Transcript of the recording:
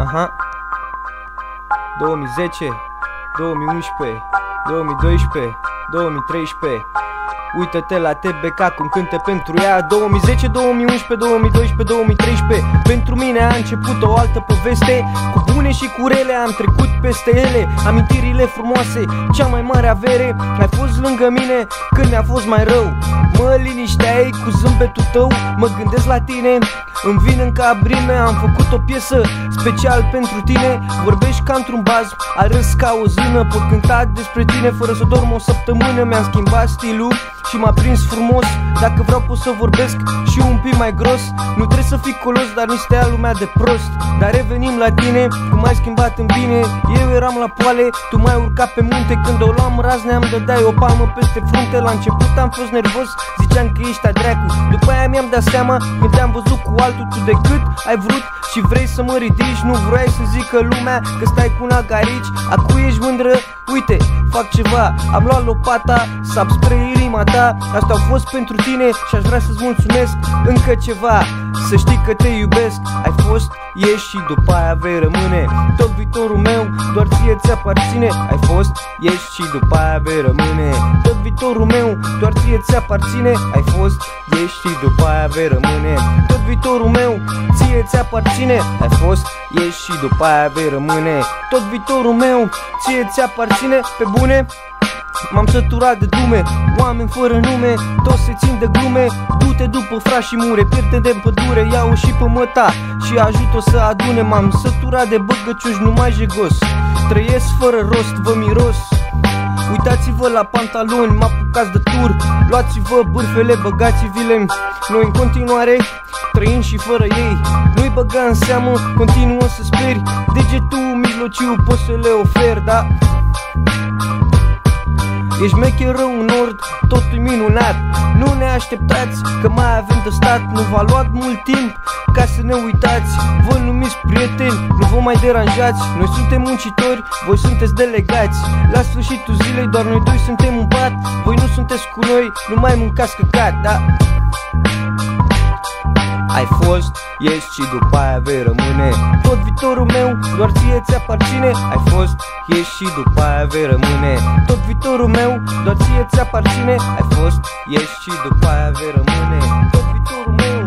Aha. 2010, 2011, 2012, 2013. Uită-te la TBK cum cântă pentru ea. 2010, 2011, 2012, 2013. Pentru mine a început o altă poveste. Cu bune și cu rele am trecut peste ele. Amintirile frumoase, cea mai mare avere. Ai fost lângă mine când mi-a fost mai rău. Mă linișteai cu zâmbetul tău. Mă gândesc la tine, îmi vin în cabrime. Am făcut o piesă special pentru tine. Vorbești ca într-un baz, arăți ca o zână. Pot cânta despre tine fără să dorm o săptămână. Mi-am schimbat stilul și m-a prins frumos. Dacă vreau pot să vorbesc și un pic mai gros. Nu trebuie să fii colos, dar nici te ia lumea de prost. Dar revenim la tine, cum ai schimbat în bine. Eu eram la poale, tu m-ai urcat pe munte. Când o luam raznea îmi dădeai o palmă peste frunte. La început am fost nervos, ziceam că ești a dracu. După aia mi-am dat seama, când te-am văzut cu altul. Tu decât ai vrut și vrei să mă ridici. Nu vrei să zică lumea că stai cu nagarici. Acu ești mândră, uite, fac ceva. Am luat lopata, sap spre inima ta. Asta au fost pentru tine și aș vrea să-ți mulțumesc încă ceva. Să știi că te iubesc. Ai fost, ești și după aia vei rămâne. Tot viitorul meu doar ție ți-aparține. Ai fost, ești și după aia vei rămâne. Tot viitorul meu doar ție ți-aparține. Ai fost, ești și după aia vei rămâne. Tot viitorul meu ție ți-aparține. Ai fost, ești și după aia vei rămâne. Tot viitorul meu ție ți-aparține. Pe bune, m-am săturat de dume, oameni fără nume, toți se țin de glume. Du-te după frași și mure, pierde de pădure, ia-o și pe măta și ajută-o să adune. M-am săturat de băgăciuși numai jegos, trăiesc fără rost, vă miros. Uitați-vă la pantaloni, mă apucați de tur. Luați-vă bârfele, băgați-vi-le. Noi în continuare trăim și fără ei. Nu-i băga în seamă, continuă să speri. Degetul mijlociu poți să le oferi, da? Ești mecher rău în nord, totul minunat. Nu ne așteptați că mai avem de stat. Nu v-a luat mult timp ca să ne uitați. Vă numiți prieteni, nu vă mai deranjați. Noi suntem muncitori, voi sunteți delegați. La sfârșitul zilei doar noi doi suntem în pat. Voi nu sunteți cu noi, nu mai mâncați căcat, da? Ai fost, ești și după aia vei rămâne. Tot viitorul meu doar ție ți-aparține. Ai fost, ești și după aia vei rămâne. Tot viitorul meu doar ție ți-aparține. Ai fost, ești și după aia vei rămâne. Tot viitorul meu